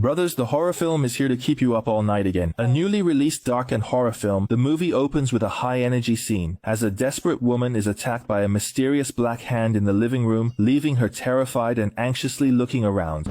Brothers, the horror film is here to keep you up all night again. A newly released dark and horror film, the movie opens with a high-energy scene, as a desperate woman is attacked by a mysterious black hand in the living room, leaving her terrified and anxiously looking around.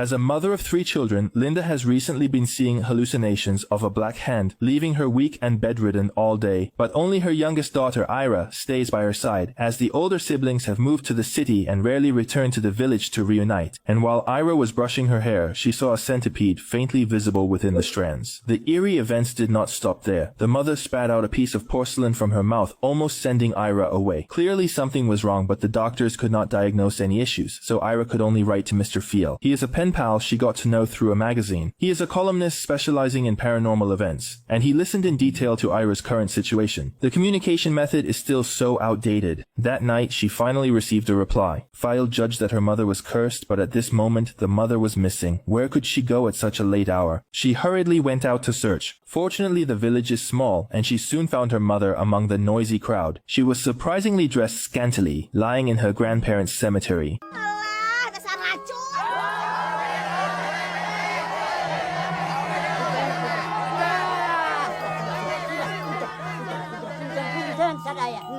As a mother of 3 children, Linda has recently been seeing hallucinations of a black hand, leaving her weak and bedridden all day, but only her youngest daughter, Ira, stays by her side, as the older siblings have moved to the city and rarely return to the village to reunite. And while Ira was brushing her hair, she saw a centipede faintly visible within the strands. The eerie events did not stop there. The mother spat out a piece of porcelain from her mouth, almost sending Ira away. Clearly something was wrong, but the doctors could not diagnose any issues, so Ira could only write to Mr. Fiel. He is a pen pal she got to know through a magazine. He is a columnist specializing in paranormal events, and he listened in detail to Ira's current situation. The communication method is still so outdated. That night, she finally received a reply. Fiel judged that her mother was cursed, but at this moment, the mother was missing. Where could she go at such a late hour? She hurriedly went out to search. Fortunately, the village is small, and she soon found her mother among the noisy crowd. She was surprisingly dressed scantily, lying in her grandparents' cemetery.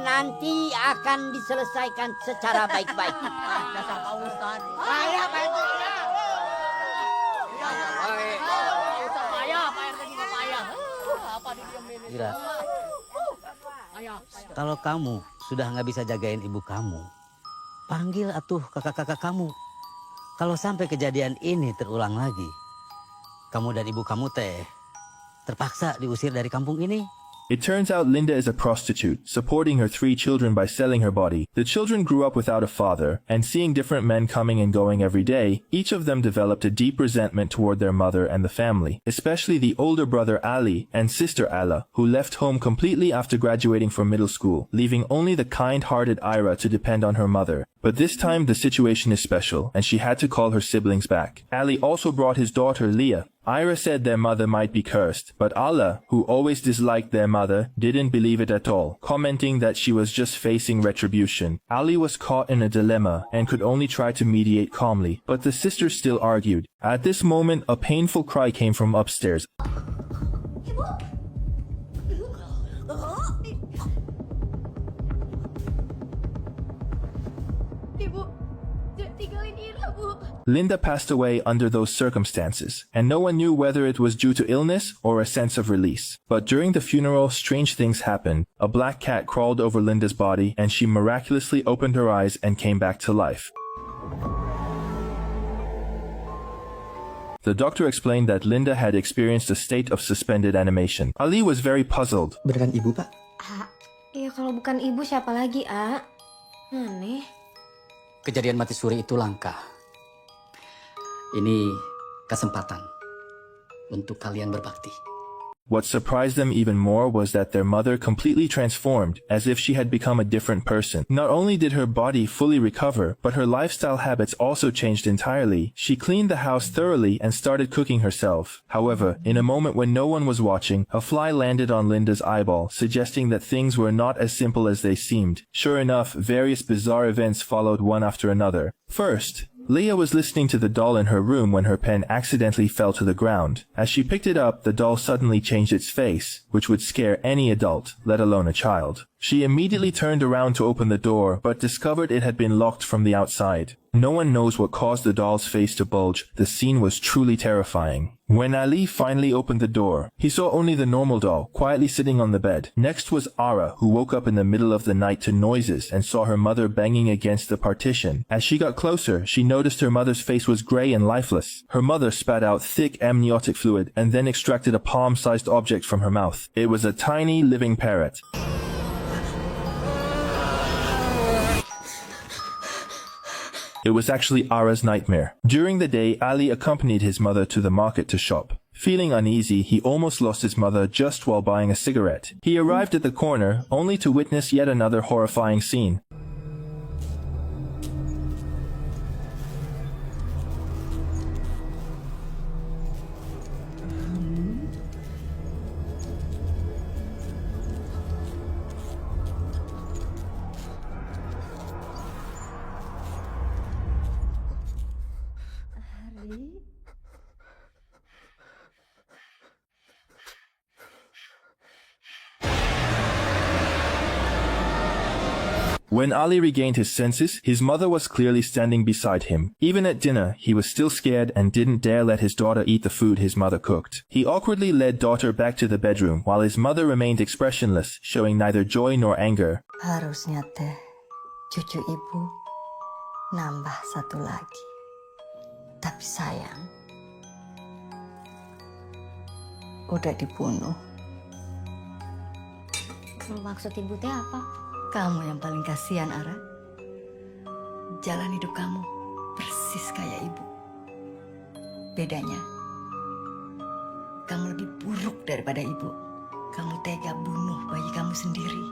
Nanti akan diselesaikan secara baik-baik. Dasar Pak Ustaz. Payah, Pak RT. Payah, Pak RT juga payah. Apa didiamin? Ira, kalau kamu sudah nggak bisa jagain ibu kamu, panggil atuh kakak-kakak kamu. Kalau sampai kejadian ini terulang lagi, kamu dan ibu kamu terpaksa diusir dari kampung ini. It turns out Linda is a prostitute, supporting her 3 children by selling her body. The children grew up without a father, and seeing different men coming and going every day, each of them developed a deep resentment toward their mother and the family, especially the older brother Ali and sister Alla, who left home completely after graduating from middle school, leaving only the kind-hearted Ira to depend on her mother. But this time the situation is special, and she had to call her siblings back. Ali also brought his daughter Leah. Ira said their mother might be cursed, but Allah, who always disliked their mother, didn't believe it at all, commenting that she was just facing retribution. Ali was caught in a dilemma and could only try to mediate calmly, but the sisters still argued. At this moment, a painful cry came from upstairs. Linda passed away under those circumstances, and no one knew whether it was due to illness or a sense of release. But during the funeral, strange things happened. A black cat crawled over Linda's body, and she miraculously opened her eyes and came back to life. The doctor explained that Linda had experienced a state of suspended animation. Ali was very puzzled. Beneran ibu, Pak? Iya, kalau bukan ibu siapa lagi, A? Aneh. Kejadian mati suri itu langka. Ini kesempatan untuk kalian berbakti. What surprised them even more was that their mother completely transformed, as if she had become a different person. Not only did her body fully recover, but her lifestyle habits also changed entirely. She cleaned the house thoroughly and started cooking herself. However, in a moment when no one was watching, a fly landed on Linda's eyeball, suggesting that things were not as simple as they seemed. Sure enough, various bizarre events followed one after another. First, Leah was listening to the doll in her room when her pen accidentally fell to the ground. As she picked it up, the doll suddenly changed its face, which would scare any adult, let alone a child. She immediately turned around to open the door, but discovered it had been locked from the outside. No one knows what caused the doll's face to bulge. The scene was truly terrifying. When Ali finally opened the door, he saw only the normal doll, quietly sitting on the bed. Next was Ara, who woke up in the middle of the night to noises and saw her mother banging against the partition. As she got closer, she noticed her mother's face was gray and lifeless. Her mother spat out thick amniotic fluid and then extracted a palm-sized object from her mouth. It was a tiny living parrot. It was actually Ara's nightmare. During the day, Ali accompanied his mother to the market to shop. Feeling uneasy, he almost lost his mother just while buying a cigarette. He arrived at the corner, only to witness yet another horrifying scene. Ali. When Ali regained his senses, his mother was clearly standing beside him. Even at dinner, he was still scared and didn't dare let his daughter eat the food his mother cooked. He awkwardly led daughter back to the bedroom while his mother remained expressionless, showing neither joy nor anger. Harusnya teh cucu ibu nambah satu lagi. Tapi sayang, udah dibunuh. Maksud ibu teh apa? Kamu yang paling kasihan, Ara. Jalan hidup kamu persis kayak ibu. Bedanya, kamu lebih buruk daripada ibu. Kamu tega bunuh bayi kamu sendiri.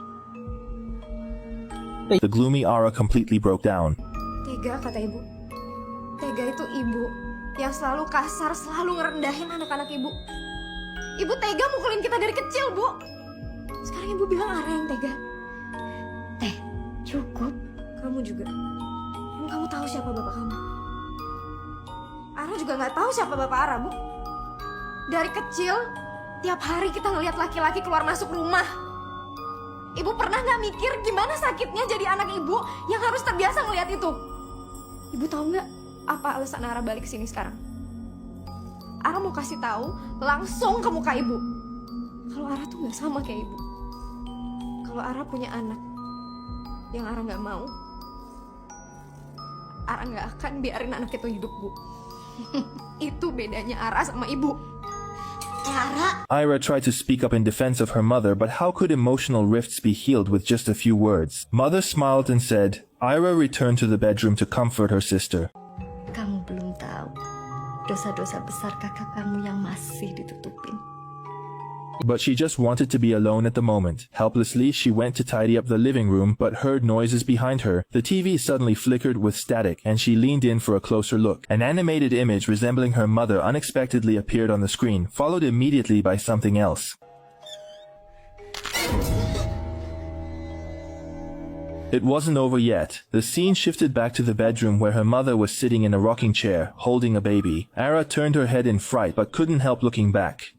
The gloomy Ara completely broke down. Tega kata ibu. Tega itu ibu yang selalu kasar, selalu ngerendahin anak-anak ibu. Ibu tega mukulin kita dari kecil, Bu. Sekarang ibu bilang Ara yang tega. Teh, cukup. Kamu juga. Emang kamu tahu siapa bapak kamu? Ara juga nggak tahu siapa bapak Ara, Bu. Dari kecil, tiap hari kita ngelihat laki-laki keluar masuk rumah. Ibu pernah nggak mikir gimana sakitnya jadi anak ibu yang harus terbiasa ngelihat itu? Ibu tahu nggak apa alasan Ara balik ke sini sekarang? Ara mau kasih tahu langsung ke muka ibu. Kalau Ara tuh nggak sama kayak ibu. Kalau Ara punya anak yang Ara nggak mau, Ara nggak akan biarin anak itu hidup, Bu. Itu bedanya Ara sama ibu. Ara. Ira tried to speak up in defense of her mother, but how could emotional rifts be healed with just a few words? Mother smiled and said, Ira returned to the bedroom to comfort her sister. Kamu belum tahu dosa-dosa besar kakak kamu yang masih ditutupin. But she just wanted to be alone at the moment. Helplessly, she went to tidy up the living room, but heard noises behind her. The TV suddenly flickered with static, and she leaned in for a closer look. An animated image resembling her mother unexpectedly appeared on the screen, followed immediately by something else. It wasn't over yet. The scene shifted back to the bedroom where her mother was sitting in a rocking chair, holding a baby. Ara turned her head in fright, but couldn't help looking back.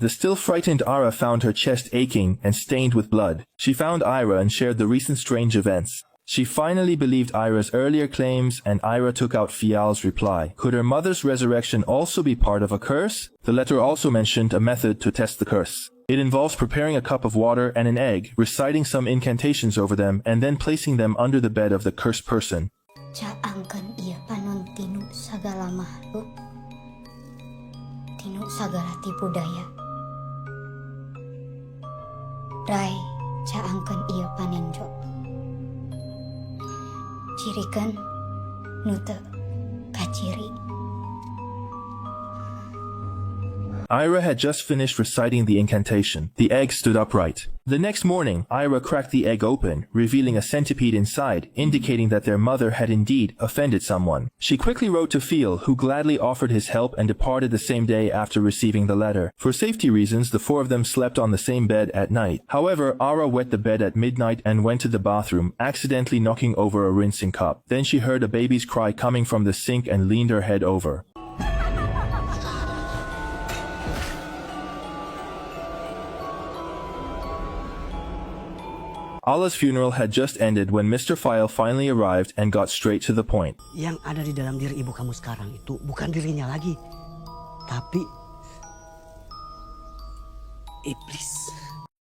The still frightened Ara found her chest aching and stained with blood. She found Ira and shared the recent strange events. She finally believed Ira's earlier claims, and Ira took out Fial's reply. Could her mother's resurrection also be part of a curse? The letter also mentioned a method to test the curse. It involves preparing a cup of water and an egg, reciting some incantations over them, and then placing them under the bed of the cursed person. Caangkan ia panon tinu sagala makhluk, tinu sagala tipu daya. Rai caangkan ia panenjo. Cirikan nute kaciri. Ira had just finished reciting the incantation. The egg stood upright. The next morning, Ira cracked the egg open, revealing a centipede inside, indicating that their mother had indeed offended someone. She quickly wrote to Phil, who gladly offered his help and departed the same day after receiving the letter. For safety reasons, the four of them slept on the same bed at night. However, Ira wet the bed at midnight and went to the bathroom, accidentally knocking over a rinsing cup. Then she heard a baby's cry coming from the sink and leaned her head over. Allah's funeral had just ended when Mr. File finally arrived and got straight to the point. Yang ada di dalam diri ibu kamu sekarang itu bukan dirinya lagi, tapi iblis.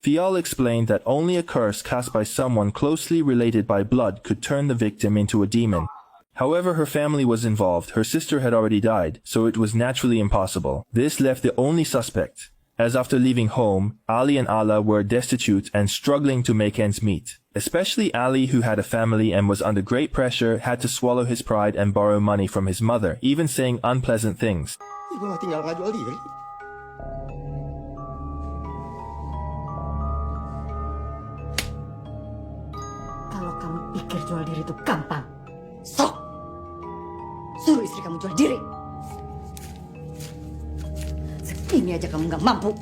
Fial explained that only a curse cast by someone closely related by blood could turn the victim into a demon. However, her family was involved. Her sister had already died, so it was naturally impossible. This left the only suspect, as after leaving home, Ali and Allah were destitute and struggling to make ends meet. Especially Ali, who had a family and was under great pressure, had to swallow his pride and borrow money from his mother, even saying unpleasant things. Ibu mah tinggal ngajual diri. Kalau kamu pikir jual diri itu gampang, sok suruh istri kamu jual diri. Segini aja kamu nggak mampu.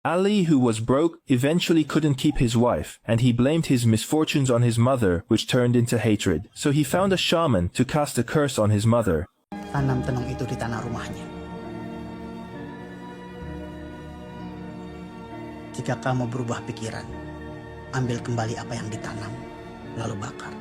Ali, who was broke, eventually couldn't keep his wife, and he blamed his misfortunes on his mother, which turned into hatred. So he found a shaman to cast a curse on his mother. Tanam tenung itu di tanah rumahnya. Jika kamu berubah pikiran, ambil kembali apa yang ditanam, lalu bakar.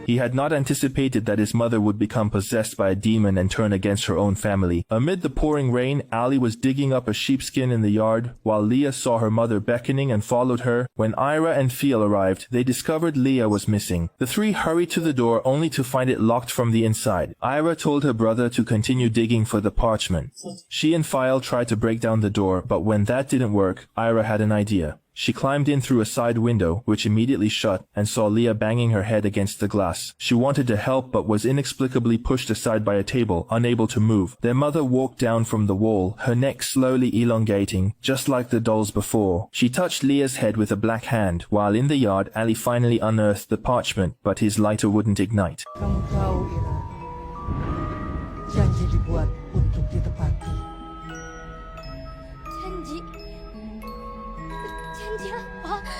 He had not anticipated that his mother would become possessed by a demon and turn against her own family. Amid the pouring rain, Ali was digging up a sheepskin in the yard, while Leah saw her mother beckoning and followed her. When Ira and Phil arrived, they discovered Leah was missing. The three hurried to the door only to find it locked from the inside. Ira told her brother to continue digging for the parchment. She and Phil tried to break down the door, but when that didn't work, Ira had an idea. She climbed in through a side window, which immediately shut, and saw Leah banging her head against the glass. She wanted to help but was inexplicably pushed aside by a table, unable to move. Their mother walked down from the wall, her neck slowly elongating, just like the dolls before. She touched Leah's head with a black hand, while in the yard, Ali finally unearthed the parchment, but his lighter wouldn't ignite. Kamu tahu, Ira, janji dibuat untuk ditepati. Janji? Janji apa?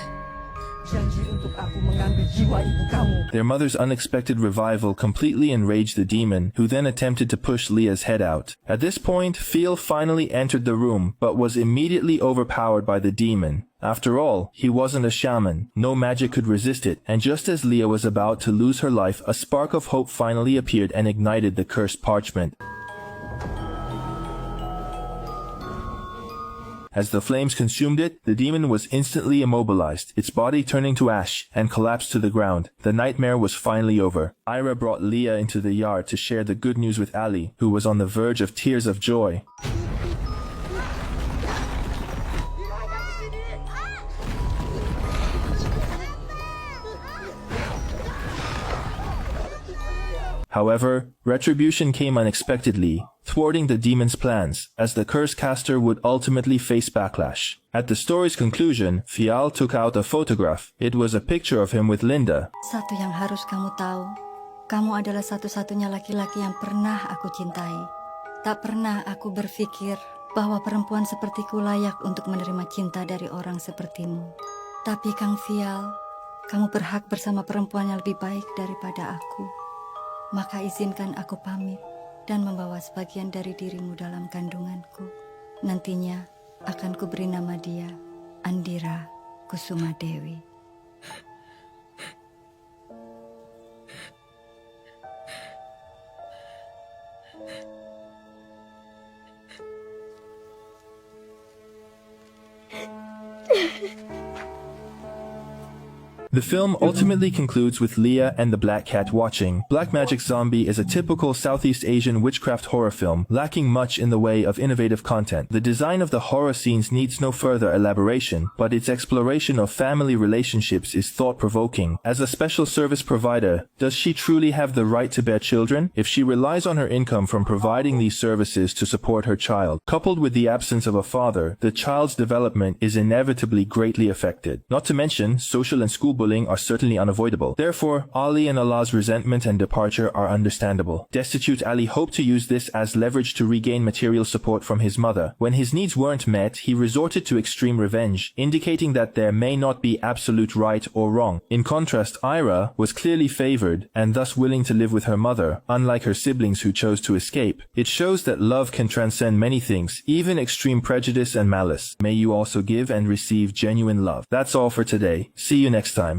Janji untuk aku mengambil jiwa ibu kamu. Their mother's unexpected revival completely enraged the demon, who then attempted to push Leah's head out. At this point, Phil finally entered the room, but was immediately overpowered by the demon. After all, he wasn't a shaman, no magic could resist it, and just as Leah was about to lose her life, a spark of hope finally appeared and ignited the cursed parchment. As the flames consumed it, the demon was instantly immobilized, its body turning to ash, and collapsed to the ground. The nightmare was finally over. Ira brought Leah into the yard to share the good news with Ali, who was on the verge of tears of joy. However, retribution came unexpectedly, thwarting the demon's plans, as the curse caster would ultimately face backlash. At the story's conclusion, Fial took out a photograph. It was a picture of him with Linda. Satu yang harus kamu tahu, kamu adalah satu-satunya laki-laki yang pernah aku cintai. Tak pernah aku berpikir bahwa perempuan sepertiku layak untuk menerima cinta dari orang sepertimu. Tapi Kang Fial, kamu berhak bersama perempuan yang lebih baik daripada aku. Maka izinkan aku pamit dan membawa sebagian dari dirimu dalam kandunganku. Nantinya akan kuberi nama dia Andira Kusuma Dewi. The film ultimately concludes with Leah and the Black Cat watching. Black Magic Zombie is a typical Southeast Asian witchcraft horror film, lacking much in the way of innovative content. The design of the horror scenes needs no further elaboration, but its exploration of family relationships is thought-provoking. As a special service provider, does she truly have the right to bear children? If she relies on her income from providing these services to support her child, coupled with the absence of a father, the child's development is inevitably greatly affected. Not to mention, social and school bullying are certainly unavoidable. Therefore, Ali and Allah's resentment and departure are understandable. Destitute Ali hoped to use this as leverage to regain material support from his mother. When his needs weren't met, he resorted to extreme revenge, indicating that there may not be absolute right or wrong. In contrast, Ira was clearly favored and thus willing to live with her mother, unlike her siblings who chose to escape. It shows that love can transcend many things, even extreme prejudice and malice. May you also give and receive genuine love. That's all for today. See you next time.